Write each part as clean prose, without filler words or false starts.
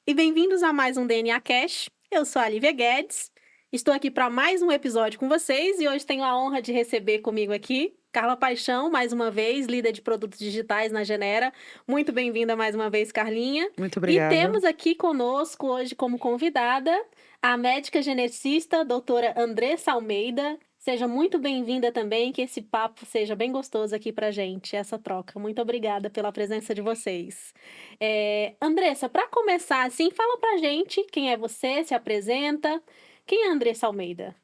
E bem-vindos a mais um DNA Cash. Eu sou a Lívia Guedes, estou aqui para mais um episódio com vocês e hoje tenho a honra de receber comigo aqui Carla Paixão, mais uma vez, líder de produtos digitais na Genera. Muito bem-vinda mais uma vez, Carlinha. Muito E obrigada. temos aqui conosco hoje como convidada a médica geneticista, doutora Andressa Almeida. Seja muito bem-vinda também, que esse papo seja bem gostoso aqui pra gente, essa troca. Muito obrigada pela presença de vocês. Andressa, para começar assim, fala pra gente quem é você, se apresenta. Quem é a Andressa Almeida?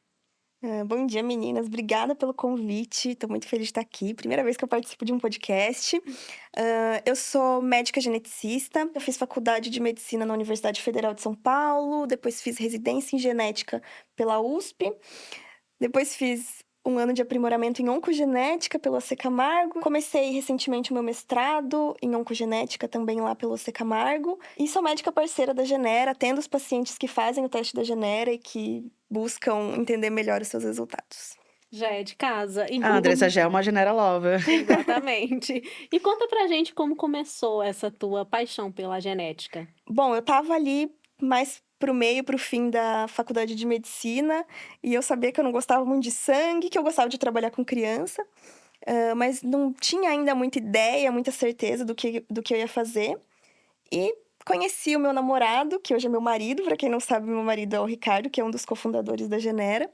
Bom dia, meninas. Obrigada pelo convite. Estou muito feliz de estar aqui. Primeira vez que eu participo de um podcast. Eu sou médica geneticista. Eu fiz faculdade de medicina na Universidade Federal de São Paulo. Depois fiz residência em genética pela USP. Depois fiz um ano de aprimoramento em oncogenética pelo AC Camargo. Comecei recentemente o meu mestrado em oncogenética também lá pelo AC Camargo. E sou médica parceira da Genera, atendo os pacientes que fazem o teste da Genera e que buscam entender melhor os seus resultados. Já é de casa. E A Andressa já é uma Genera Lover. Exatamente. E conta pra gente como começou essa tua paixão pela genética. Bom, eu tava ali mais pro meio, pro fim da faculdade de medicina, e eu sabia que eu não gostava muito de sangue, que eu gostava de trabalhar com criança, mas não tinha ainda muita ideia, muita certeza do que eu ia fazer. E conheci o meu namorado, que hoje é meu marido. Para quem não sabe, meu marido é o Ricardo, que é um dos cofundadores da Genera.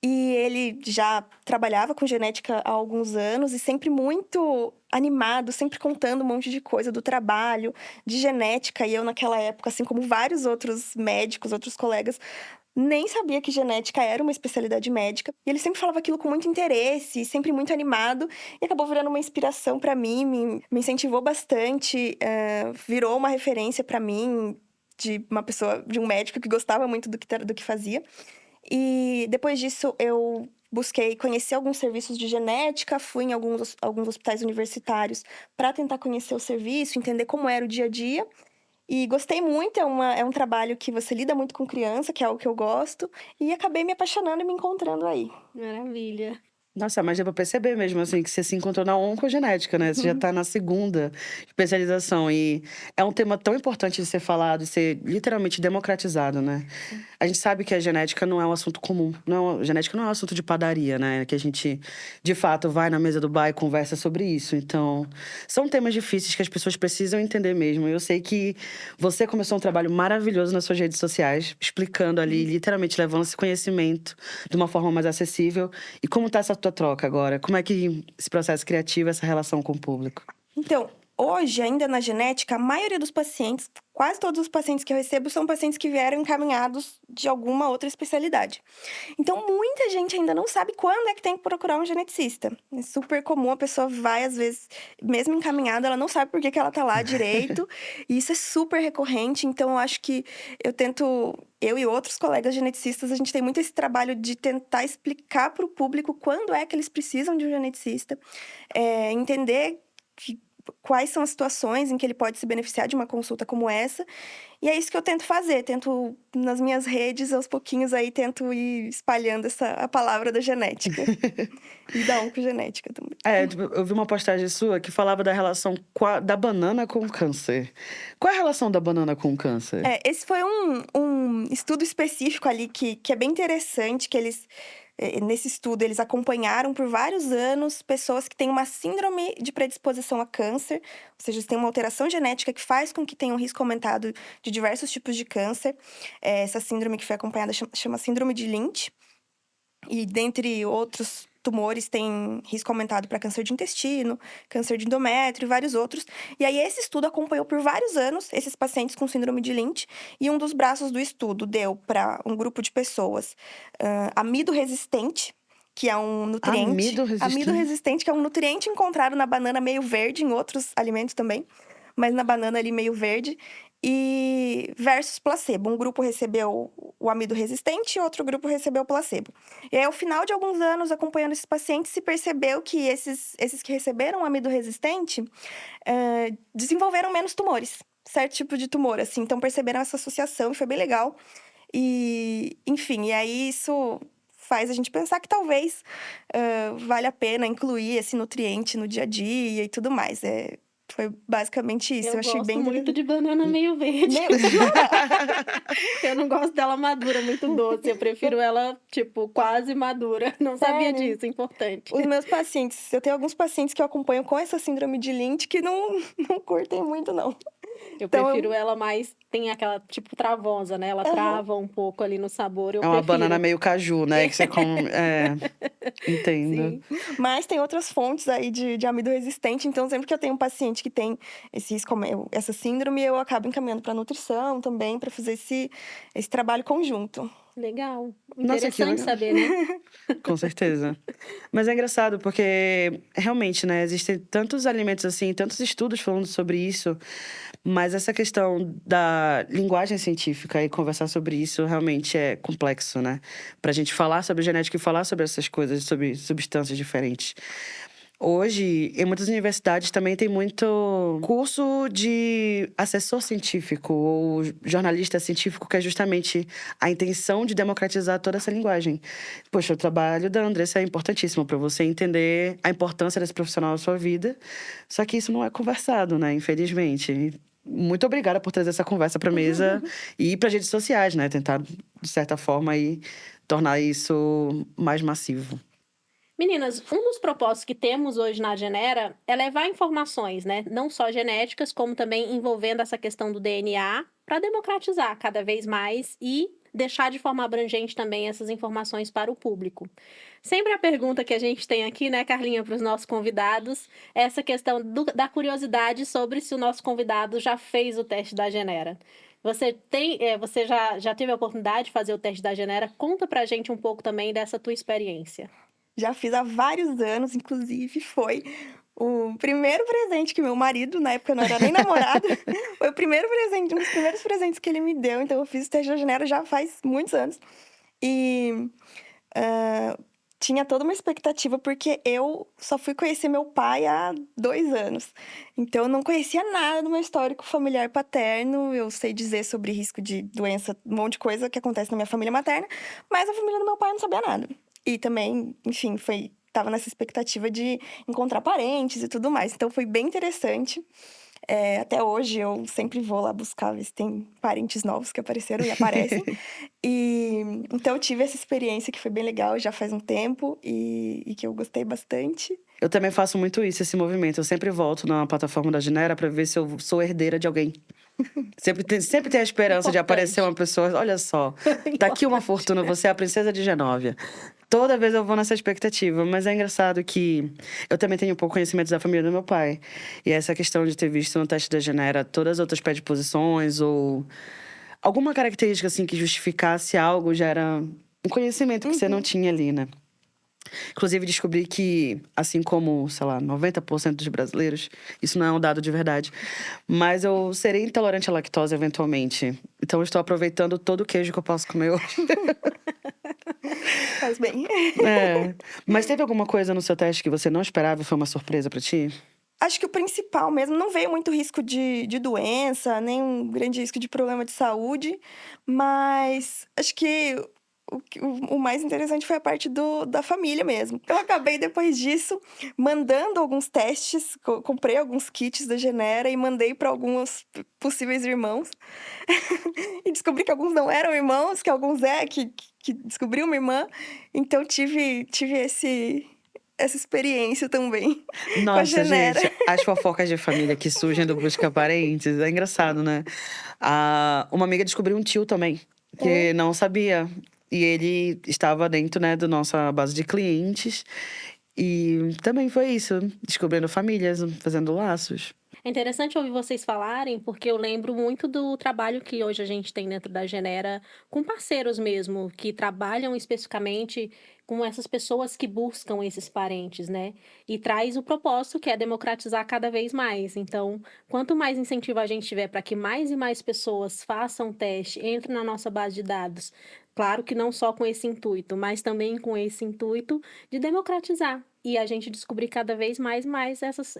E ele já trabalhava com genética há alguns anos e sempre muito animado, sempre contando um monte de coisa do trabalho, de genética. E eu, naquela época, assim como vários outros médicos, outros colegas, nem sabia que genética era uma especialidade médica. E ele sempre falava aquilo com muito interesse, sempre muito animado. E acabou virando uma inspiração para mim, me incentivou bastante, virou uma referência para mim de uma pessoa, de um médico que gostava muito do que fazia. E depois disso, eu busquei conhecer alguns serviços de genética, fui em alguns hospitais universitários para tentar conhecer o serviço, entender como era o dia a dia. E gostei muito, é um trabalho que você lida muito com criança, que é algo que eu gosto. E acabei me apaixonando e me encontrando aí. Maravilha. Nossa, mas deu pra perceber mesmo, assim, que você se encontrou na oncogenética, né? Você já tá na segunda especialização. E é um tema tão importante de ser falado e ser literalmente democratizado, né? A gente sabe que a genética não é um assunto comum. Genética não é um assunto de padaria, né? Que a gente, de fato, vai na mesa do bar e conversa sobre isso. Então, são temas difíceis que as pessoas precisam entender mesmo. Eu sei que você começou um trabalho maravilhoso nas suas redes sociais, explicando ali, literalmente levando esse conhecimento de uma forma mais acessível. E como tá essa tua troca agora? Como é que esse processo criativo, essa relação com o público? Então, hoje, ainda na genética, a maioria dos pacientes, quase todos os pacientes que eu recebo, são pacientes que vieram encaminhados de alguma outra especialidade. Então, muita gente ainda não sabe quando é que tem que procurar um geneticista. É super comum, a pessoa vai, às vezes, mesmo encaminhada, ela não sabe por que ela tá lá direito. E isso é super recorrente, então eu acho que eu e outros colegas geneticistas, a gente tem muito esse trabalho de tentar explicar para o público quando é que eles precisam de um geneticista, entender quais são as situações em que ele pode se beneficiar de uma consulta como essa. E é isso que eu tento fazer. Tento, nas minhas redes, aos pouquinhos aí, tento ir espalhando a palavra da genética. E da oncogenética também. Tipo, eu vi uma postagem sua que falava da relação da banana com o câncer. Qual é a relação da banana com o câncer? Esse foi um estudo específico ali que é bem interessante, que nesse estudo, eles acompanharam por vários anos pessoas que têm uma síndrome de predisposição a câncer, ou seja, eles têm uma alteração genética que faz com que tenham risco aumentado de diversos tipos de câncer. Essa síndrome que foi acompanhada chama síndrome de Lynch. E dentre outros tumores, tem risco aumentado para câncer de intestino, câncer de endométrio e vários outros. E aí, esse estudo acompanhou por vários anos esses pacientes com síndrome de Lynch. E um dos braços do estudo deu para um grupo de pessoas amido resistente, que é um nutriente. Amido resistente, que é um nutriente encontrado na banana meio verde, em outros alimentos também, mas na banana ali meio verde. E versus placebo. Um grupo recebeu o amido resistente e outro grupo recebeu o placebo. E aí, ao final de alguns anos, acompanhando esses pacientes, se percebeu que esses que receberam o amido resistente desenvolveram menos tumores. Certo tipo de tumor, assim. Então, perceberam essa associação e foi bem legal. E, enfim, e aí isso faz a gente pensar que talvez vale a pena incluir esse nutriente no dia a dia e tudo mais. Foi basicamente isso. Eu Eu achei gosto bem muito de banana meio verde. Meu, Eu não gosto dela madura, muito doce. Eu prefiro ela, tipo, quase madura. Não sabia sério. disso, importante. Os meus pacientes, eu tenho alguns pacientes que eu acompanho com essa síndrome de Lynch que não, não curtem muito, não. Eu Então, prefiro ela mais, tem aquela, tipo, travosa, né? Ela aham, trava um pouco ali no sabor, eu É uma banana prefiro. meio caju, né? Que você come. É, entendo. Sim. mas tem outras fontes aí de amido resistente, então sempre que eu tenho um paciente que tem essa síndrome, eu acabo encaminhando para nutrição também, para fazer esse trabalho conjunto. Legal. Nossa, que Interessante legal. saber, né? Com certeza. Mas é engraçado porque realmente, né, existem tantos alimentos assim, tantos estudos falando sobre isso, mas essa questão da linguagem científica e conversar sobre isso realmente é complexo, né? Pra gente falar sobre genética e falar sobre essas coisas, sobre substâncias diferentes. Hoje, em muitas universidades também tem muito curso de assessor científico ou jornalista científico, que é justamente a intenção de democratizar toda essa linguagem. Poxa, o trabalho da Andressa é importantíssimo para você entender a importância desse profissional na sua vida. Só que isso não é conversado, né? Infelizmente. Muito obrigada por trazer essa conversa para mesa e para as redes sociais, né? Tentar, de certa forma, aí, tornar isso mais massivo. Meninas, um dos propósitos que temos hoje na Genera é levar informações, né? Não só genéticas, como também envolvendo essa questão do DNA, para democratizar cada vez mais e deixar de forma abrangente também essas informações para o público. Sempre a pergunta que a gente tem aqui, né, Carlinha, para os nossos convidados, é essa questão da curiosidade sobre se o nosso convidado já fez o teste da Genera. Você já teve a oportunidade de fazer o teste da Genera? Conta pra gente um pouco também dessa tua experiência. Já fiz há vários anos, inclusive foi o primeiro presente que meu marido, na época não era nem namorado, foi o primeiro presente, um dos primeiros presentes que ele me deu. Então eu fiz o teste da Genera já faz muitos anos. E tinha toda uma expectativa, porque eu só fui conhecer meu pai há 2 anos. Então eu não conhecia nada do meu histórico familiar paterno. Eu sei dizer sobre risco de doença, um monte de coisa que acontece na minha família materna, mas a família do meu pai não sabia nada. E também, enfim, tava nessa expectativa de encontrar parentes e tudo mais. Então foi bem interessante. Até hoje eu sempre vou lá buscar, ver se tem parentes novos que apareceram e aparecem. Então eu tive essa experiência que foi bem legal, já faz um tempo, e que eu gostei bastante. Eu também faço muito isso, esse movimento. Eu sempre volto na plataforma da Genera para ver se eu sou herdeira de alguém. Sempre tem a esperança de aparecer uma pessoa. Olha só, tá aqui uma fortuna, você é a princesa de Genóvia. Toda vez eu vou nessa expectativa, mas é engraçado que eu também tenho um pouco conhecimento da família do meu pai. E essa questão de ter visto no teste da Genera todas as outras predisposições ou alguma característica assim que justificasse algo já era um conhecimento que você não tinha ali, né? Inclusive, descobri que, assim como, sei lá, 90% dos brasileiros, isso não é um dado de verdade, mas eu serei intolerante à lactose eventualmente. Então, eu estou aproveitando todo o queijo que eu posso comer hoje. Faz bem. É. Mas teve alguma coisa no seu teste que você não esperava e foi uma surpresa pra ti? Acho que o principal mesmo, não veio muito risco de doença, nem um grande risco de problema de saúde, mas acho que o mais interessante foi a parte da família mesmo. Eu acabei, depois disso, mandando alguns testes, comprei alguns kits da Genera e mandei para alguns possíveis irmãos. E descobri que alguns não eram irmãos, que alguns que descobri uma irmã. Então tive essa experiência também com a Nossa, Genera. gente, as fofocas de família que surgem do Busca Parentes, é engraçado, né? Uma amiga descobriu um tio também, que não sabia. E ele estava dentro, né, da nossa base de clientes. E também foi isso, descobrindo famílias, fazendo laços. É interessante ouvir vocês falarem, porque eu lembro muito do trabalho que hoje a gente tem dentro da Genera com parceiros mesmo, que trabalham especificamente com essas pessoas que buscam esses parentes, né? E traz o propósito que é democratizar cada vez mais. Então, quanto mais incentivo a gente tiver para que mais e mais pessoas façam o teste, entrem na nossa base de dados, claro que não só com esse intuito, mas também com esse intuito de democratizar. e a gente descobrir cada vez mais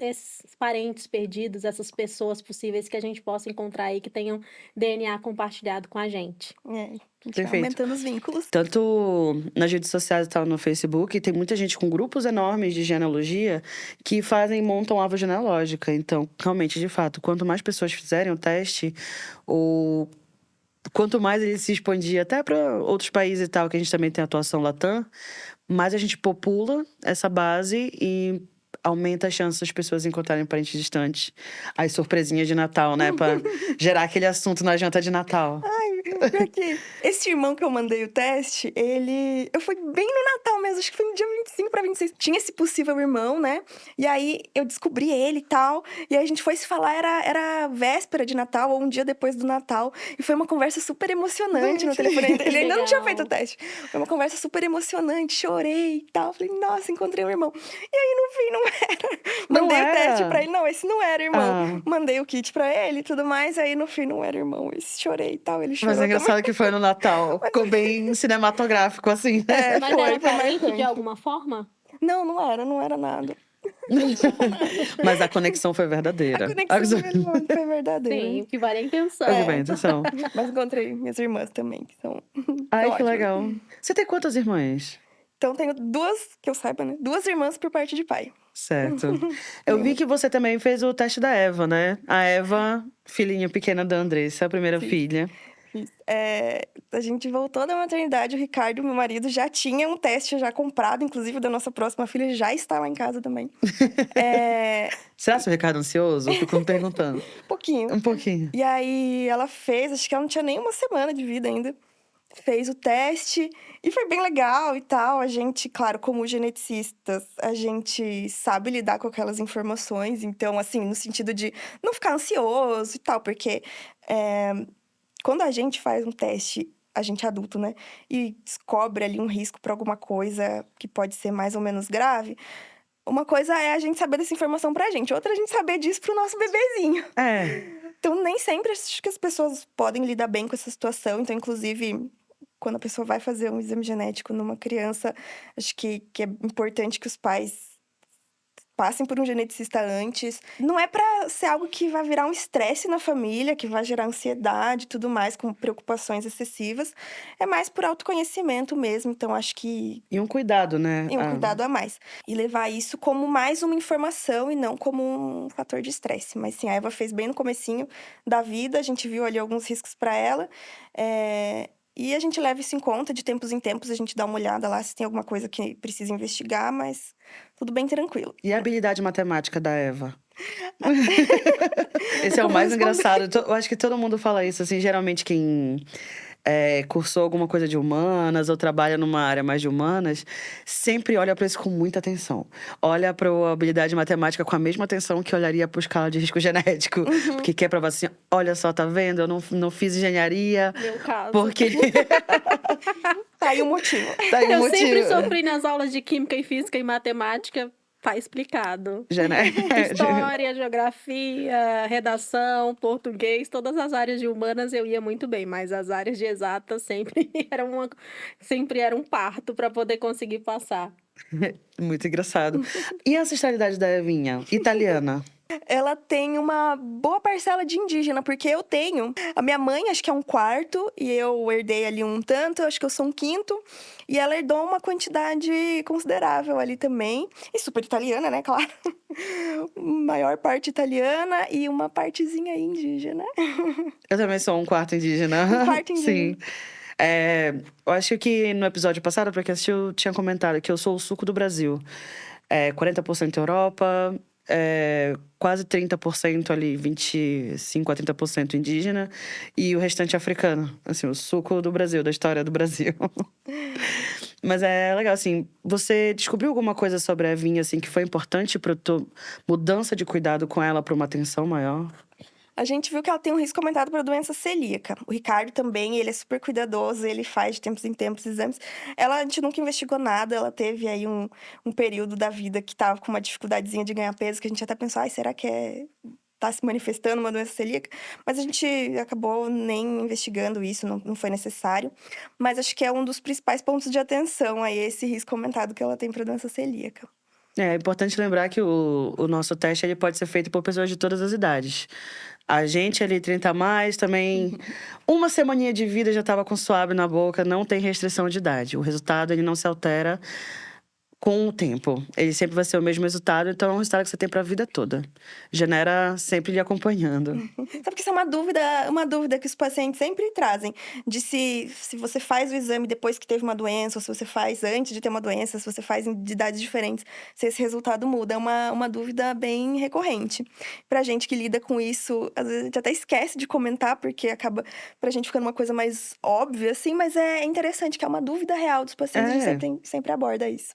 esses parentes perdidos, essas pessoas possíveis que a gente possa encontrar aí que tenham DNA compartilhado com a gente. A gente vai Perfeito. aumentando os vínculos. Tanto nas redes sociais e tal, no Facebook, tem muita gente com grupos enormes de genealogia que montam árvore genealógica. Então, realmente, de fato, quanto mais pessoas fizerem o teste, ou quanto mais ele se expandir até para outros países e tal, que a gente também tem atuação Latam, mais a gente popula essa base e aumenta a chance das pessoas encontrarem parentes distantes. As surpresinhas de Natal, né? Pra gerar aquele assunto na janta de Natal. Pior que esse irmão que eu mandei o teste, eu fui bem no Natal mesmo, acho que foi no dia 25 para 26. Tinha esse possível irmão, né? E aí eu descobri ele e tal. E aí a gente foi se falar, era véspera de Natal ou um dia depois do Natal. E foi uma conversa super emocionante no telefone. Ele ainda não tinha feito o teste. Foi uma conversa super emocionante, chorei e tal. Falei, nossa, encontrei um irmão. E aí no fim não era. Não Mandei o teste era? pra ele, não, esse não era irmão. Ah. Mandei o kit pra ele e tudo mais. Aí no fim não era irmão. Esse chorei e tal. Ele chorou Mas é engraçado que foi no Natal. Ficou bem cinematográfico, assim, né? Mas foi era parente marcante. de alguma forma? Não era nada. Mas a conexão foi verdadeira. A conexão foi verdadeira. Sim, o que vale é a intenção. É. Bem, atenção. Mas encontrei minhas irmãs também, que são Ai, que ótimas. legal. Você tem quantas irmãs? Então tenho duas, que eu saiba, né? 2 irmãs por parte de pai. Certo. Eu vi que você também fez o teste da Eva, né? A Eva, filhinha pequena da Andressa, a primeira Sim. filha. A gente voltou da maternidade, o Ricardo, meu marido, já tinha um teste já comprado, inclusive da nossa próxima filha, já está lá em casa também. Será que o Ricardo é ansioso? Eu fico me perguntando. Pouquinho. Um pouquinho. E aí ela fez, acho que ela não tinha nem uma semana de vida ainda. Fez o teste e foi bem legal e tal. A gente, claro, como geneticistas, a gente sabe lidar com aquelas informações. Então, assim, no sentido de não ficar ansioso e tal, porque quando a gente faz um teste, a gente é adulto, né? E descobre ali um risco para alguma coisa que pode ser mais ou menos grave. Uma coisa é a gente saber dessa informação pra gente, outra é a gente saber disso pro nosso bebezinho. Então, nem sempre acho que as pessoas podem lidar bem com essa situação. Então, inclusive, quando a pessoa vai fazer um exame genético numa criança, acho que é importante que os pais passem por um geneticista antes. Não é pra ser algo que vai virar um estresse na família, que vai gerar ansiedade e tudo mais, com preocupações excessivas. É mais por autoconhecimento mesmo. Então, acho que E um cuidado, né? e um cuidado a mais. E levar isso como mais uma informação e não como um fator de estresse. Mas sim, a Eva fez bem no comecinho da vida, a gente viu ali alguns riscos para ela. E a gente leva isso em conta, de tempos em tempos a gente dá uma olhada lá se tem alguma coisa que precisa investigar, mas tudo bem tranquilo. E a habilidade matemática da Eva? Esse é o Como mais responder? engraçado. Eu acho que todo mundo fala isso, assim, geralmente quem cursou alguma coisa de humanas ou trabalha numa área mais de humanas, sempre olha para isso com muita atenção. Olha para a habilidade matemática com a mesma atenção que olharia para a escala de risco genético. Porque quer provar assim, olha só, tá vendo? Eu não fiz engenharia. Meu caso. Porque Tá aí o motivo. tá aí o Eu motivo. sempre sofri nas aulas de química e física e matemática. Tá explicado. História, geografia, redação, português, todas as áreas de humanas eu ia muito bem, mas as áreas de exatas sempre era um parto para poder conseguir passar. Muito engraçado. E a ancestralidade da Evinha? Italiana? Ela tem uma boa parcela de indígena, porque eu tenho. A minha mãe, acho que é 1/4, e eu herdei ali um tanto, acho que eu sou 1/5. E ela herdou uma quantidade considerável ali também. E super italiana, né? Claro. Maior parte italiana e uma partezinha indígena. Eu também sou 1/4 indígena. 1/4 indígena. Sim. Eu acho que no episódio passado, pra quem assistiu, eu tinha comentado que eu sou o suco do Brasil. 40% Europa, quase 30% ali, 25 a 30% indígena, e o restante africano. Assim, o suco do Brasil, da história do Brasil. Mas é legal, assim, você descobriu alguma coisa sobre a Evinha, assim, que foi importante pra tua mudança de cuidado com ela pra uma atenção maior? A gente viu que ela tem um risco aumentado para doença celíaca. O Ricardo também, ele é super cuidadoso, ele faz de tempos em tempos exames. A gente nunca investigou nada, ela teve aí um período da vida que tava com uma dificuldadezinha de ganhar peso, que a gente até pensou, será que tá se manifestando uma doença celíaca? Mas a gente acabou nem investigando isso, não foi necessário. Mas acho que é um dos principais pontos de atenção aí, esse risco aumentado que ela tem para doença celíaca. É importante lembrar que o nosso teste ele pode ser feito por pessoas de todas as idades. A gente ali, 30 a mais, também. Uma semaninha de vida já estava com suave na boca, não tem restrição de idade. O resultado ele não se altera com o tempo. Ele sempre vai ser o mesmo resultado, então é um resultado que você tem para a vida toda. Genera sempre lhe acompanhando. Sabe que isso é uma dúvida que os pacientes sempre trazem, de se você faz o exame depois que teve uma doença, ou se você faz antes de ter uma doença, se você faz de idades diferentes, se esse resultado muda. É uma dúvida bem recorrente. Pra gente que lida com isso, às vezes a gente até esquece de comentar, porque acaba pra gente ficando uma coisa mais óbvia, assim, mas é interessante que é uma dúvida real dos pacientes, a gente É. sempre aborda isso.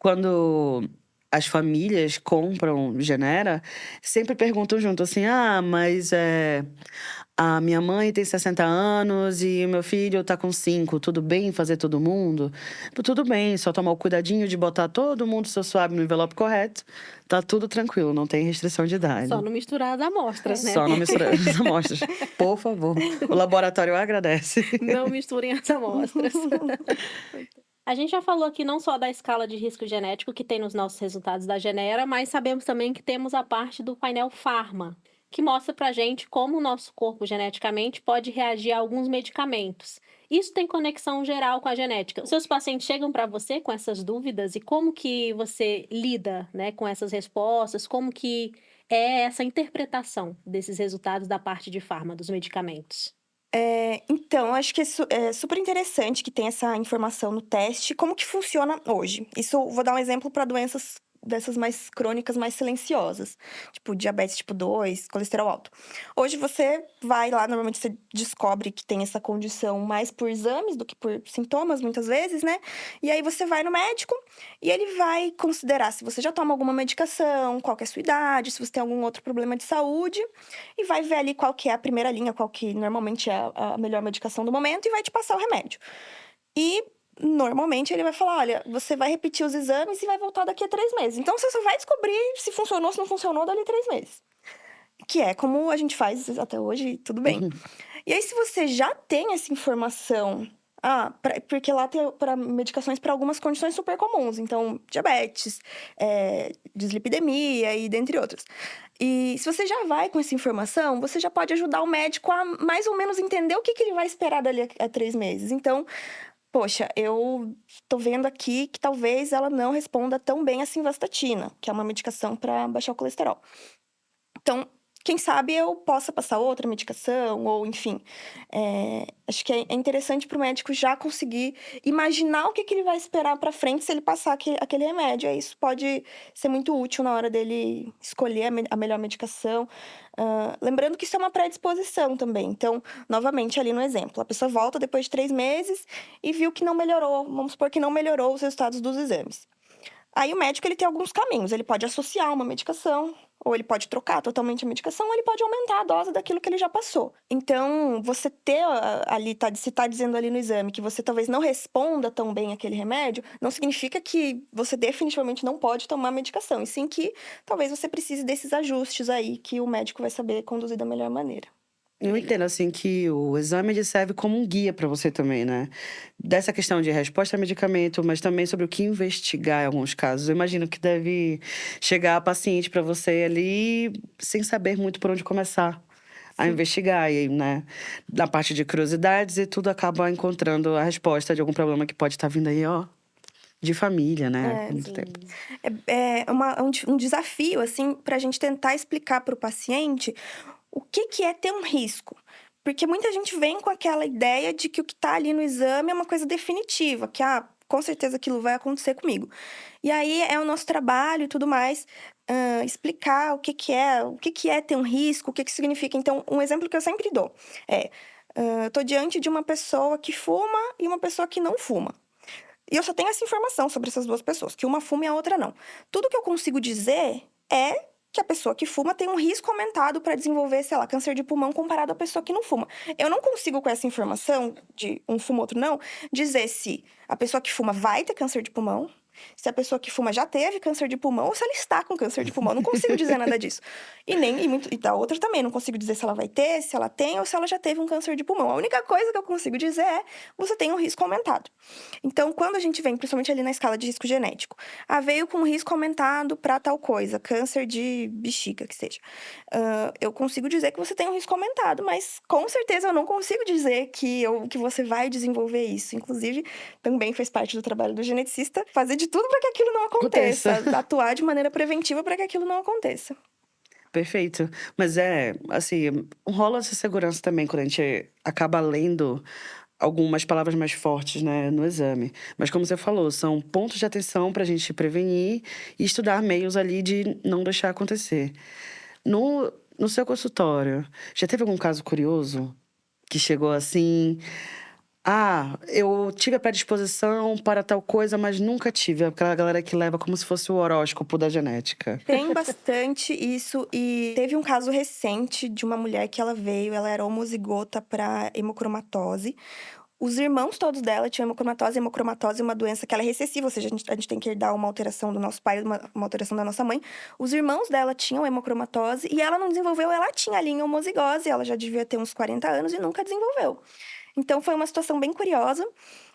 Quando as famílias compram Genera, sempre perguntam junto assim: ah, mas a minha mãe tem 60 anos e o meu filho tá com 5, tudo bem fazer todo mundo? Tudo bem, só tomar o cuidadinho de botar todo mundo seu suave no envelope correto, tá tudo tranquilo, não tem restrição de idade. Só não misturar as amostras, né? Só não misturar as amostras, por favor. O laboratório agradece. Não misturem as amostras. A gente já falou aqui não só da escala de risco genético que tem nos nossos resultados da Genera, mas sabemos também que temos a parte do painel Pharma, que mostra pra gente como o nosso corpo geneticamente pode reagir a alguns medicamentos. Isso tem conexão geral com a genética. Os seus pacientes chegam para você com essas dúvidas e como que você lida, né, com essas respostas? Como que é essa interpretação desses resultados da parte de Pharma, dos medicamentos? Então, acho que é super interessante que tem essa informação no teste. Como que funciona hoje? Isso, vou dar um exemplo para doenças dessas mais crônicas, mais silenciosas, tipo diabetes tipo 2, colesterol alto. Hoje você vai lá, normalmente você descobre que tem essa condição mais por exames do que por sintomas, muitas vezes, né? E aí você vai no médico e ele vai considerar se você já toma alguma medicação, qual que é a sua idade, se você tem algum outro problema de saúde, e vai ver ali qual que é a primeira linha, qual que normalmente é a melhor medicação do momento, e vai te passar o remédio. E normalmente ele vai falar: olha, você vai repetir os exames e vai voltar daqui a 3 meses. Então você só vai descobrir se funcionou, se não funcionou dali 3 meses. Que é como a gente faz até hoje, tudo bem. E aí, se você já tem essa informação. Porque lá tem para medicações para algumas condições super comuns. Então, diabetes, dislipidemia e dentre outras. E se você já vai com essa informação, você já pode ajudar o médico a mais ou menos entender o que ele vai esperar dali a 3 meses. Então, poxa, eu tô vendo aqui que talvez ela não responda tão bem a simvastatina, que é uma medicação para baixar o colesterol. Então, quem sabe eu possa passar outra medicação, ou enfim. Acho que é interessante para o médico já conseguir imaginar o que ele vai esperar para frente se ele passar aquele remédio. Aí isso pode ser muito útil na hora dele escolher a melhor medicação. Lembrando que isso é uma predisposição também. Então, novamente, ali no exemplo, a pessoa volta depois de 3 meses e viu que não melhorou. Vamos supor que não melhorou os resultados dos exames. Aí o médico ele tem alguns caminhos. Ele pode associar uma medicação, ou ele pode trocar totalmente a medicação, ou ele pode aumentar a dose daquilo que ele já passou. Então, você ter ali, se tá dizendo ali no exame que você talvez não responda tão bem aquele remédio, não significa que você definitivamente não pode tomar a medicação. E sim que talvez você precise desses ajustes aí, que o médico vai saber conduzir da melhor maneira. Eu entendo, assim, que o exame ele serve como um guia para você também, né? Dessa questão de resposta a medicamento, mas também sobre o que investigar em alguns casos. Eu imagino que deve chegar a paciente para você ali sem saber muito por onde começar a investigar, e, né? Na parte de curiosidades e tudo acaba encontrando a resposta de algum problema que pode estar vindo aí, ó, de família, né? Há muito tempo. Um desafio, assim, pra gente tentar explicar para o paciente o que é ter um risco. Porque muita gente vem com aquela ideia de que o que tá ali no exame é uma coisa definitiva, que, com certeza aquilo vai acontecer comigo. E aí é o nosso trabalho e tudo mais, explicar o que é ter um risco, o que significa. Então, um exemplo que eu sempre dou é: eu tô diante de uma pessoa que fuma e uma pessoa que não fuma. E eu só tenho essa informação sobre essas duas pessoas, que uma fuma e a outra não. Tudo que eu consigo dizer é que a pessoa que fuma tem um risco aumentado para desenvolver, sei lá, câncer de pulmão comparado à pessoa que não fuma. Eu não consigo, com essa informação de um fuma, outro não, dizer se a pessoa que fuma vai ter câncer de pulmão se a pessoa que fuma já teve câncer de pulmão ou se ela está com câncer de pulmão. Não consigo dizer nada disso. E da outra também, não consigo dizer se ela vai ter, se ela tem ou se ela já teve um câncer de pulmão. A única coisa que eu consigo dizer é: você tem um risco aumentado. Então, quando a gente vem, principalmente ali na escala de risco genético, veio com um risco aumentado para tal coisa, câncer de bexiga, que seja. Eu consigo dizer que você tem um risco aumentado, mas com certeza eu não consigo dizer que você vai desenvolver isso. Inclusive, também faz parte do trabalho do geneticista fazer de tudo para que aquilo não aconteça. Atuar de maneira preventiva para que aquilo não aconteça. Perfeito. Mas assim, rola essa segurança também quando a gente acaba lendo algumas palavras mais fortes, né, no exame. Mas como você falou, são pontos de atenção para a gente prevenir e estudar meios ali de não deixar acontecer. No seu consultório, já teve algum caso curioso que chegou assim: eu tive a predisposição para tal coisa, mas nunca tive? Aquela galera que leva como se fosse o horóscopo da genética. Tem bastante isso, e teve um caso recente de uma mulher que ela era homozigota para hemocromatose. Os irmãos todos dela tinham hemocromatose. Hemocromatose é uma doença que ela é recessiva, ou seja, a gente tem que herdar uma alteração do nosso pai, uma alteração da nossa mãe. Os irmãos dela tinham hemocromatose e ela não desenvolveu, ela tinha ali em homozigose, ela já devia ter uns 40 anos e nunca desenvolveu. Então, foi uma situação bem curiosa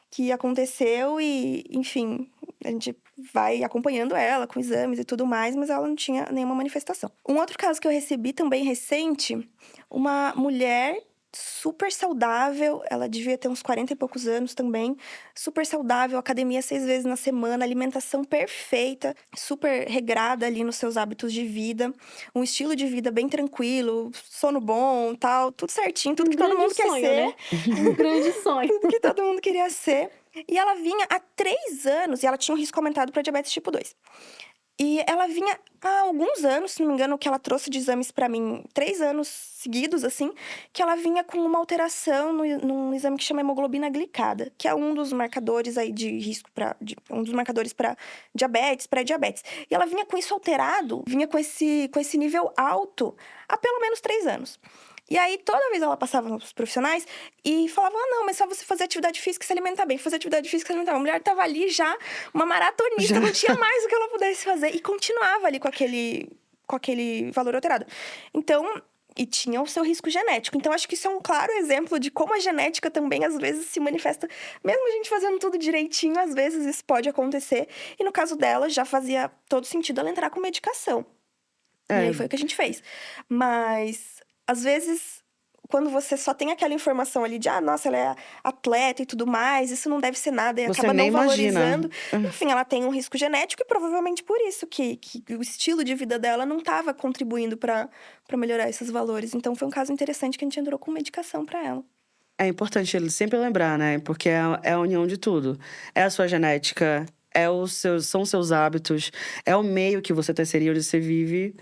que aconteceu e, enfim, a gente vai acompanhando ela com exames e tudo mais, mas ela não tinha nenhuma manifestação. Um outro caso que eu recebi também recente, uma mulher super saudável, ela devia ter uns 40 e poucos anos também, super saudável, academia 6 vezes na semana, alimentação perfeita, super regrada ali nos seus hábitos de vida, um estilo de vida bem tranquilo, sono bom, tal, tudo certinho, tudo que todo mundo quer ser. Né? Um grande sonho. Tudo que todo mundo queria ser. E ela vinha há 3 anos, e ela tinha um risco aumentado para diabetes tipo 2. E ela vinha há alguns anos, se não me engano, que ela trouxe de exames para mim, 3 anos seguidos, assim, que ela vinha com uma alteração num exame que chama hemoglobina glicada, que é um dos marcadores aí de risco um dos marcadores para diabetes, pré-diabetes. E ela vinha com isso alterado, vinha com esse nível alto há pelo menos 3 anos. E aí, toda vez ela passava nos profissionais e falava: não, mas só você fazer atividade física e se alimentar bem. Fazer atividade física e se alimentar bem. A mulher tava ali já, uma maratonista, não tinha mais o que ela pudesse fazer. E continuava ali com aquele valor alterado. Então, e tinha o seu risco genético. Então, acho que isso é um claro exemplo de como a genética também, às vezes, se manifesta. Mesmo a gente fazendo tudo direitinho, às vezes isso pode acontecer. E no caso dela, já fazia todo sentido ela entrar com medicação. E aí foi o que a gente fez. Mas, às vezes, quando você só tem aquela informação ali de nossa, ela é atleta e tudo mais, isso não deve ser nada, e Você acaba nem não valorizando. imagina. Enfim, ela tem um risco genético e provavelmente por isso que o estilo de vida dela não estava contribuindo para melhorar esses valores. Então, foi um caso interessante que a gente entrou com medicação para ela. É importante ele sempre lembrar, né? Porque é a união de tudo. É a sua genética, são os seus hábitos, é o meio que você tá inserido, onde você vive.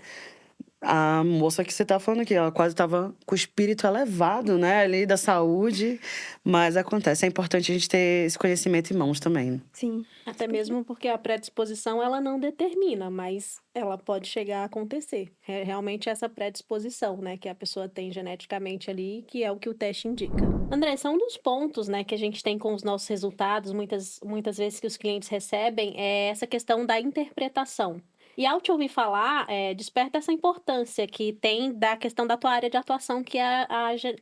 A moça que você tá falando aqui, ela quase tava com o espírito elevado, né? Ali da saúde. Mas acontece, é importante a gente ter esse conhecimento em mãos também. Sim. Até mesmo porque a predisposição, ela não determina, mas ela pode chegar a acontecer. É realmente essa predisposição, né, que a pessoa tem geneticamente ali, que é o que o teste indica. André, são um dos pontos, né, que a gente tem com os nossos resultados, muitas vezes que os clientes recebem, é essa questão da interpretação. E ao te ouvir falar, desperta essa importância que tem da questão da tua área de atuação, que é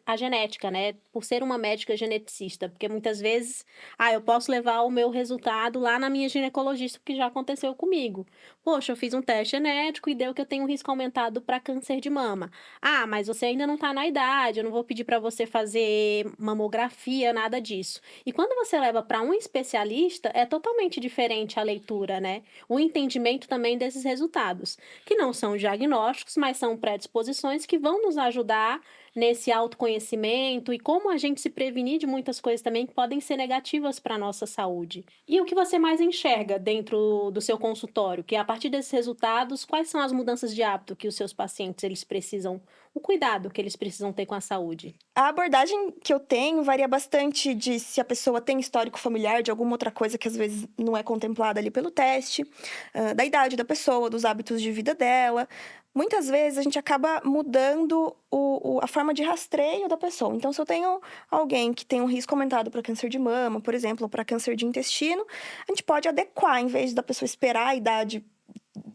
a genética, né? Por ser uma médica geneticista. Porque muitas vezes, eu posso levar o meu resultado lá na minha ginecologista, porque já aconteceu comigo. Poxa, eu fiz um teste genético e deu que eu tenho um risco aumentado para câncer de mama. Mas você ainda não está na idade, eu não vou pedir para você fazer mamografia, nada disso. E quando você leva para um especialista, é totalmente diferente a leitura, né? O entendimento também desses resultados, que não são diagnósticos, mas são predisposições que vão nos ajudar nesse autoconhecimento e como a gente se prevenir de muitas coisas também que podem ser negativas para a nossa saúde. E o que você mais enxerga dentro do seu consultório? Que a partir desses resultados, quais são as mudanças de hábito que os seus pacientes eles precisam, o cuidado que eles precisam ter com a saúde? A abordagem que eu tenho varia bastante de se a pessoa tem histórico familiar de alguma outra coisa que às vezes não é contemplada ali pelo teste, da idade da pessoa, dos hábitos de vida dela. Muitas vezes a gente acaba mudando a forma de rastreio da pessoa. Então, se eu tenho alguém que tem um risco aumentado para câncer de mama, por exemplo, ou para câncer de intestino, a gente pode adequar, em vez da pessoa esperar a idade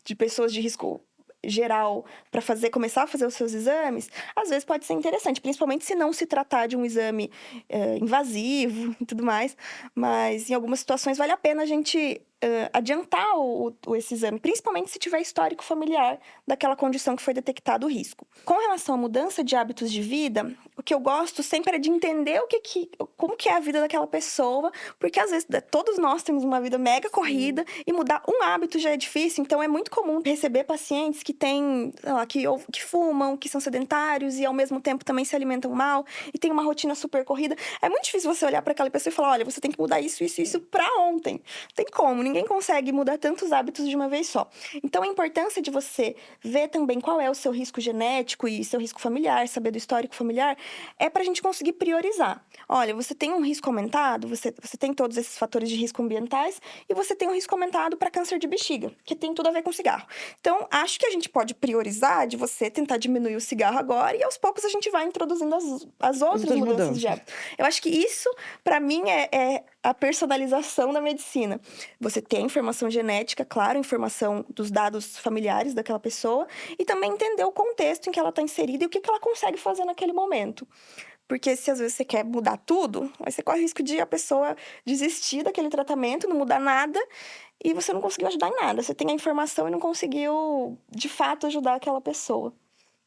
de pessoas de risco geral para começar a fazer os seus exames, às vezes pode ser interessante, principalmente se não se tratar de um exame invasivo e tudo mais, mas em algumas situações vale a pena a gente adiantar esse exame, principalmente se tiver histórico familiar daquela condição que foi detectado o risco. Com relação à mudança de hábitos de vida, o que eu gosto sempre é de entender como que é a vida daquela pessoa, porque às vezes todos nós temos uma vida mega corrida e mudar um hábito já é difícil, então é muito comum receber pacientes que têm, sei lá, que fumam, que são sedentários e ao mesmo tempo também se alimentam mal e tem uma rotina super corrida. É muito difícil você olhar para aquela pessoa e falar, olha, você tem que mudar isso, isso, isso para ontem. Não tem como, ninguém consegue mudar tantos hábitos de uma vez só. Então, a importância de você ver também qual é o seu risco genético e seu risco familiar, saber do histórico familiar, é para a gente conseguir priorizar. Olha, você tem um risco aumentado, você tem todos esses fatores de risco ambientais e você tem um risco aumentado para câncer de bexiga, que tem tudo a ver com cigarro. Então, acho que a gente pode priorizar de você tentar diminuir o cigarro agora e aos poucos a gente vai introduzindo as outras mudanças de hábito. Eu acho que isso, para mim, é a personalização da medicina. Você tem informação genética, claro, informação dos dados familiares daquela pessoa e também entender o contexto em que ela está inserida e o que ela consegue fazer naquele momento. Porque se às vezes você quer mudar tudo, aí você corre o risco de a pessoa desistir daquele tratamento, não mudar nada e você não conseguiu ajudar em nada. Você tem a informação e não conseguiu, de fato, ajudar aquela pessoa.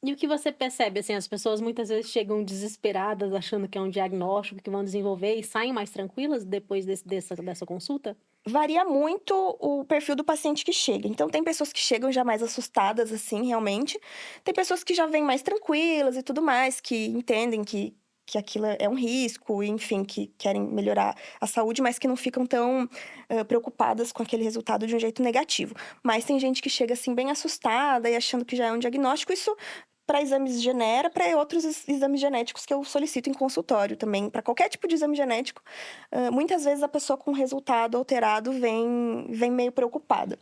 E o que você percebe, assim, as pessoas muitas vezes chegam desesperadas, achando que é um diagnóstico que vão desenvolver e saem mais tranquilas depois dessa consulta? Varia muito o perfil do paciente que chega. Então, tem pessoas que chegam já mais assustadas, assim, realmente. Tem pessoas que já vêm mais tranquilas e tudo mais, que entendem que aquilo é um risco, enfim, que querem melhorar a saúde, mas que não ficam tão preocupadas com aquele resultado de um jeito negativo. Mas tem gente que chega, assim, bem assustada e achando que já é um diagnóstico. Isso para exames genera, para outros exames genéticos que eu solicito em consultório também. Para qualquer tipo de exame genético, muitas vezes a pessoa com resultado alterado vem meio preocupada.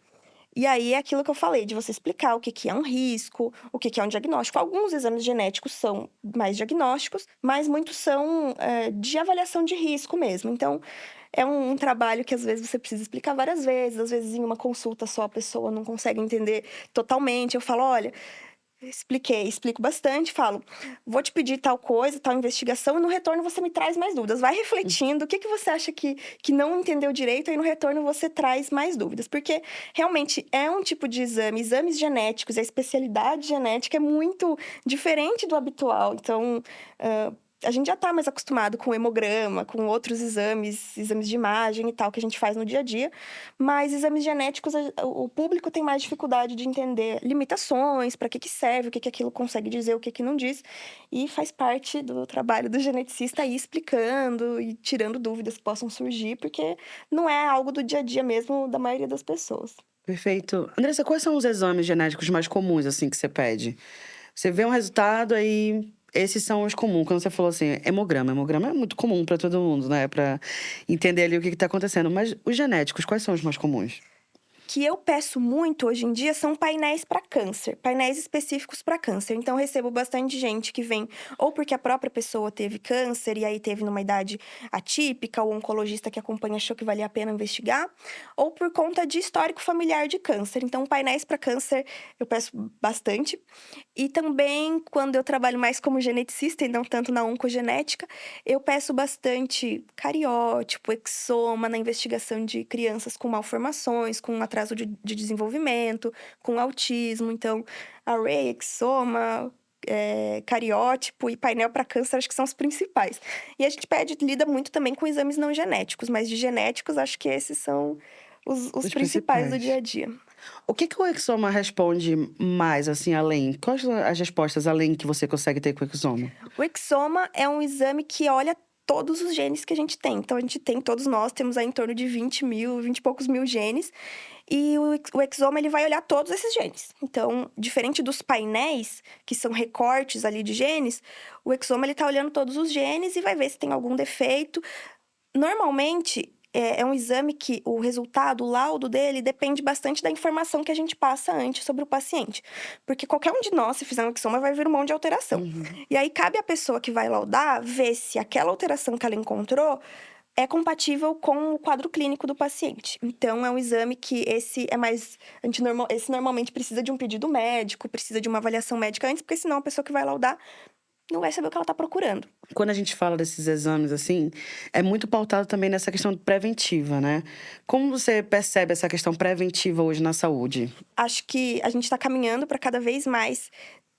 E aí é aquilo que eu falei, de você explicar o que é um risco, o que é um diagnóstico. Alguns exames genéticos são mais diagnósticos, mas muitos são de avaliação de risco mesmo. Então, é um trabalho que às vezes você precisa explicar várias vezes. Às vezes, em uma consulta só, a pessoa não consegue entender totalmente. Eu falo, olha, explico bastante, falo, vou te pedir tal coisa, tal investigação, e no retorno você me traz mais dúvidas. Vai refletindo, o que você acha que não entendeu direito, e no retorno você traz mais dúvidas. Porque realmente é um tipo de exames genéticos, a especialidade genética é muito diferente do habitual. Então, a gente já está mais acostumado com hemograma, com outros exames de imagem e tal, que a gente faz no dia a dia. Mas exames genéticos, o público tem mais dificuldade de entender limitações, para que serve, o que aquilo consegue dizer, o que não diz. E faz parte do trabalho do geneticista ir explicando e tirando dúvidas que possam surgir, porque não é algo do dia a dia mesmo da maioria das pessoas. Perfeito. Andressa, quais são os exames genéticos mais comuns, assim, que você pede? Você vê um resultado, aí esses são os comuns. Quando você falou assim, hemograma. Hemograma é muito comum para todo mundo, né? Para entender ali o que está acontecendo. Mas os genéticos, quais são os mais comuns? Que eu peço muito hoje em dia são painéis para câncer, painéis específicos para câncer. Então, eu recebo bastante gente que vem ou porque a própria pessoa teve câncer e aí teve numa idade atípica, ou o oncologista que acompanha achou que valia a pena investigar, ou por conta de histórico familiar de câncer. Então, painéis para câncer eu peço bastante. E também, quando eu trabalho mais como geneticista e não tanto na oncogenética, eu peço bastante cariótipo, exoma na investigação de crianças com malformações, com atraso de desenvolvimento, com autismo. Então, array, exoma, cariótipo e painel para câncer, acho que são os principais. E a gente lida muito também com exames não genéticos, mas de genéticos, acho que esses são os principais do dia a dia. O que o exoma responde mais, assim, além? Quais são as respostas além que você consegue ter com o exoma? O exoma é um exame que olha todos os genes que a gente tem. Então, todos nós temos aí em torno de 20 e poucos mil genes. E o exoma, ele vai olhar todos esses genes. Então, diferente dos painéis, que são recortes ali de genes, o exoma, ele tá olhando todos os genes e vai ver se tem algum defeito. Normalmente, é um exame que o resultado, o laudo dele, depende bastante da informação que a gente passa antes sobre o paciente. Porque qualquer um de nós, se fizer um exoma, vai vir um monte de alteração. E aí, cabe à pessoa que vai laudar ver se aquela alteração que ela encontrou é compatível com o quadro clínico do paciente. Então, é um exame que esse é mais... esse normalmente precisa de um pedido médico, precisa de uma avaliação médica antes, porque senão a pessoa que vai laudar não vai saber o que ela está procurando. Quando a gente fala desses exames, assim, é muito pautado também nessa questão preventiva, né? Como você percebe essa questão preventiva hoje na saúde? Acho que a gente está caminhando para cada vez mais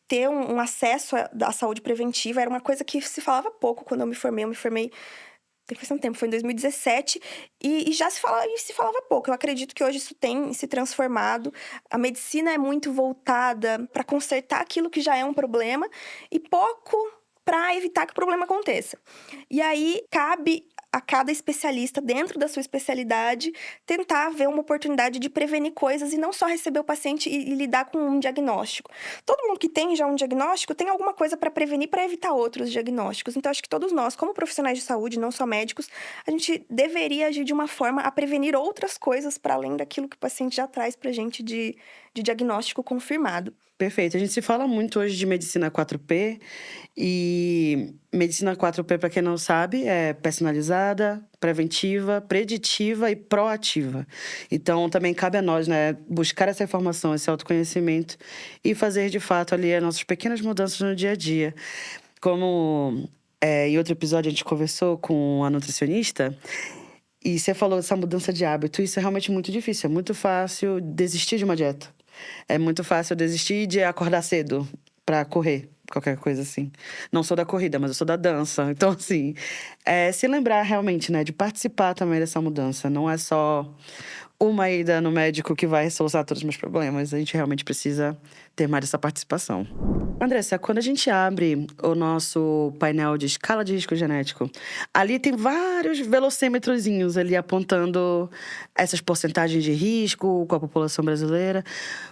ter um acesso à saúde preventiva. Era uma coisa que se falava pouco quando eu me formei. Eu me formei faz um tempo, foi em 2017, e já se falava pouco. Eu acredito que hoje isso tem se transformado. A medicina é muito voltada para consertar aquilo que já é um problema e pouco para evitar que o problema aconteça. E aí, cabe a cada especialista, dentro da sua especialidade, tentar ver uma oportunidade de prevenir coisas e não só receber o paciente e lidar com um diagnóstico. Todo mundo que tem já um diagnóstico tem alguma coisa para prevenir, para evitar outros diagnósticos. Então, acho que todos nós, como profissionais de saúde, não só médicos, a gente deveria agir de uma forma a prevenir outras coisas para além daquilo que o paciente já traz para a gente de diagnóstico confirmado. Perfeito. A gente se fala muito hoje de medicina 4P. E medicina 4P, para quem não sabe, é personalizada, preventiva, preditiva e proativa. Então, também cabe a nós, né, buscar essa informação, esse autoconhecimento e fazer, de fato, ali as nossas pequenas mudanças no dia a dia. Como em outro episódio a gente conversou com a nutricionista, e você falou dessa mudança de hábito. Isso é realmente muito difícil. É muito fácil desistir de uma dieta. É muito fácil desistir de acordar cedo para correr, qualquer coisa assim. Não sou da corrida, mas eu sou da dança. Então, assim, se lembrar realmente, né, de participar também dessa mudança. Não é só uma ida no médico que vai solucionar todos os meus problemas. A gente realmente precisa ter mais essa participação. Andressa, quando a gente abre o nosso painel de escala de risco genético, ali tem vários velocímetrozinhos ali apontando essas porcentagens de risco com a população brasileira.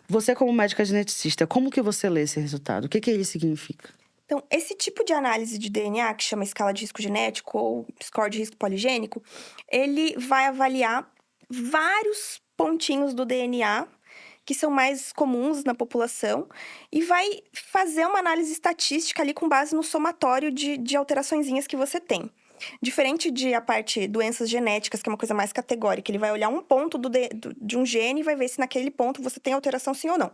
Você, como médica geneticista, como que você lê esse resultado? O que ele significa? Então, esse tipo de análise de DNA, que chama escala de risco genético ou score de risco poligênico, ele vai avaliar vários pontinhos do DNA que são mais comuns na população e vai fazer uma análise estatística ali com base no somatório de alteraçõezinhas que você tem. Diferente de a parte doenças genéticas, que é uma coisa mais categórica, ele vai olhar um ponto de um gene e vai ver se naquele ponto você tem alteração sim ou não.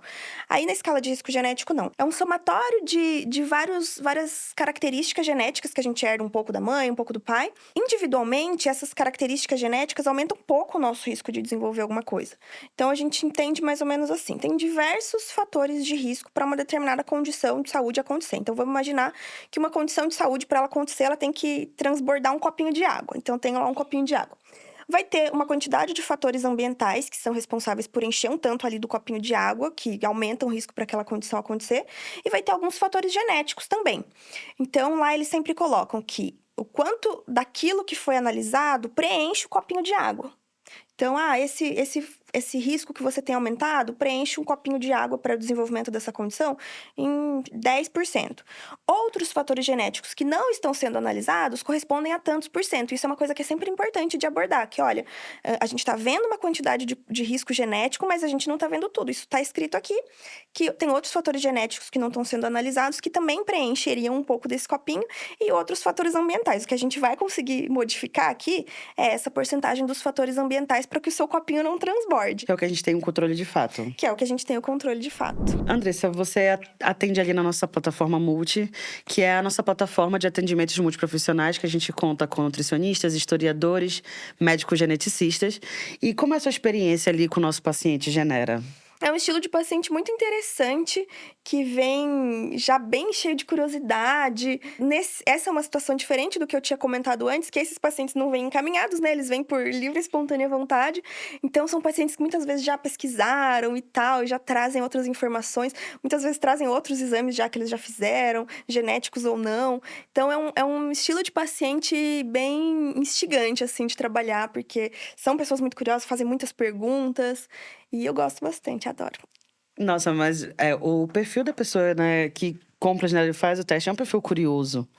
Aí, na escala de risco genético, não. É um somatório de várias características genéticas que a gente herda um pouco da mãe, um pouco do pai. Individualmente, essas características genéticas aumentam um pouco o nosso risco de desenvolver alguma coisa. Então, a gente entende mais ou menos assim. Tem diversos fatores de risco para uma determinada condição de saúde acontecer. Então, vamos imaginar que uma condição de saúde, para ela acontecer, ela tem que transbordar um copinho de água. Então, tem lá um copinho de água. Vai ter uma quantidade de fatores ambientais que são responsáveis por encher um tanto ali do copinho de água, que aumentam o risco para aquela condição acontecer. E vai ter alguns fatores genéticos também. Então, lá eles sempre colocam que o quanto daquilo que foi analisado preenche o copinho de água. Então, esse risco que você tem aumentado preenche um copinho de água para o desenvolvimento dessa condição em 10%. Outros fatores genéticos que não estão sendo analisados correspondem a tantos por cento. Isso é uma coisa que é sempre importante de abordar, que olha, a gente está vendo uma quantidade de risco genético, mas a gente não está vendo tudo. Isso está escrito aqui, que tem outros fatores genéticos que não estão sendo analisados, que também preencheriam um pouco desse copinho, e outros fatores ambientais. O que a gente vai conseguir modificar aqui é essa porcentagem dos fatores ambientais para que o seu copinho não transborde. Que é o que a gente tem um controle de fato. Que é o que a gente tem o controle de fato. Andressa, você atende ali na nossa plataforma Multi, que é a nossa plataforma de atendimentos multiprofissionais, que a gente conta com nutricionistas, historiadores, médicos geneticistas. E como é a sua experiência ali com o nosso paciente genera? É um estilo de paciente muito interessante, que vem já bem cheio de curiosidade. Essa é uma situação diferente do que eu tinha comentado antes, que esses pacientes não vêm encaminhados, né? Eles vêm por livre e espontânea vontade. Então, são pacientes que muitas vezes já pesquisaram e tal, e já trazem outras informações. Muitas vezes trazem outros exames já que eles já fizeram, genéticos ou não. Então, é um estilo de paciente bem instigante, assim, de trabalhar, porque são pessoas muito curiosas, fazem muitas perguntas. E eu gosto bastante, adoro. Nossa, mas o perfil da pessoa, né, que compra a janela e faz o teste é um perfil curioso.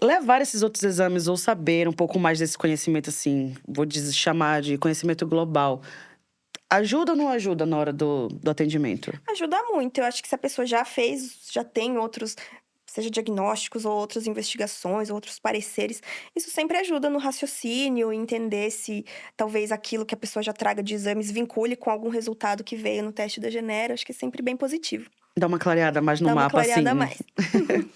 levar esses outros exames ou saber um pouco mais desse conhecimento, assim, chamar de conhecimento global, ajuda ou não ajuda na hora do atendimento? Ajuda muito. Eu acho que se a pessoa já fez, já tem outros, seja diagnósticos ou outras investigações, ou outros pareceres, isso sempre ajuda no raciocínio, entender se talvez aquilo que a pessoa já traga de exames vincule com algum resultado que veio no teste da Genera. Acho que é sempre bem positivo. Dá uma clareada mais no Dá uma mapa, assim. clareada a mais.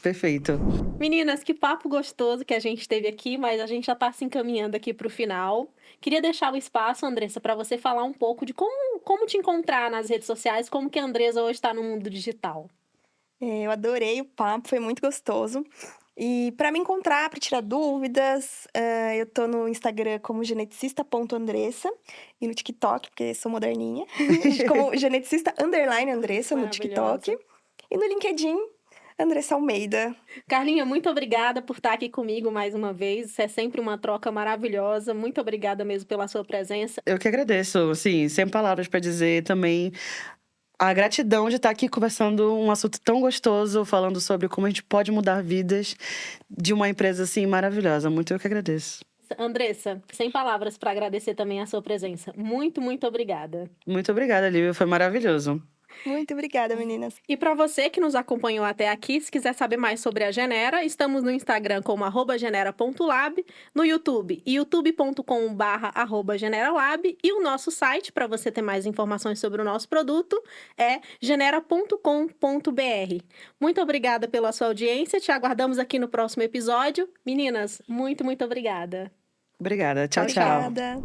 Perfeito. Meninas, que papo gostoso que a gente teve aqui, mas a gente já está se encaminhando aqui para o final. Queria deixar o espaço, Andressa, para você falar um pouco de como te encontrar nas redes sociais, como que a Andressa hoje está no mundo digital. Eu adorei o papo, foi muito gostoso. E para me encontrar, para tirar dúvidas, eu tô no Instagram como geneticista.andressa e no TikTok, porque sou moderninha, como geneticista_Andressa no TikTok. E no LinkedIn, Andressa Almeida. Carlinha, muito obrigada por estar aqui comigo mais uma vez. É sempre uma troca maravilhosa. Muito obrigada mesmo pela sua presença. Eu que agradeço, assim, sem palavras para dizer também a gratidão de estar aqui conversando um assunto tão gostoso, falando sobre como a gente pode mudar vidas de uma empresa assim maravilhosa. Muito eu que agradeço. Andressa, sem palavras para agradecer também a sua presença. Muito, muito obrigada. Muito obrigada, Lívia. Foi maravilhoso. Muito obrigada, meninas. E para você que nos acompanhou até aqui, se quiser saber mais sobre a Genera, estamos no Instagram como @genera.lab, no YouTube, youtube.com/@generalab, e o nosso site, para você ter mais informações sobre o nosso produto, é genera.com.br. Muito obrigada pela sua audiência, te aguardamos aqui no próximo episódio. Meninas, muito, muito obrigada. Obrigada. Tchau, tchau. Obrigada.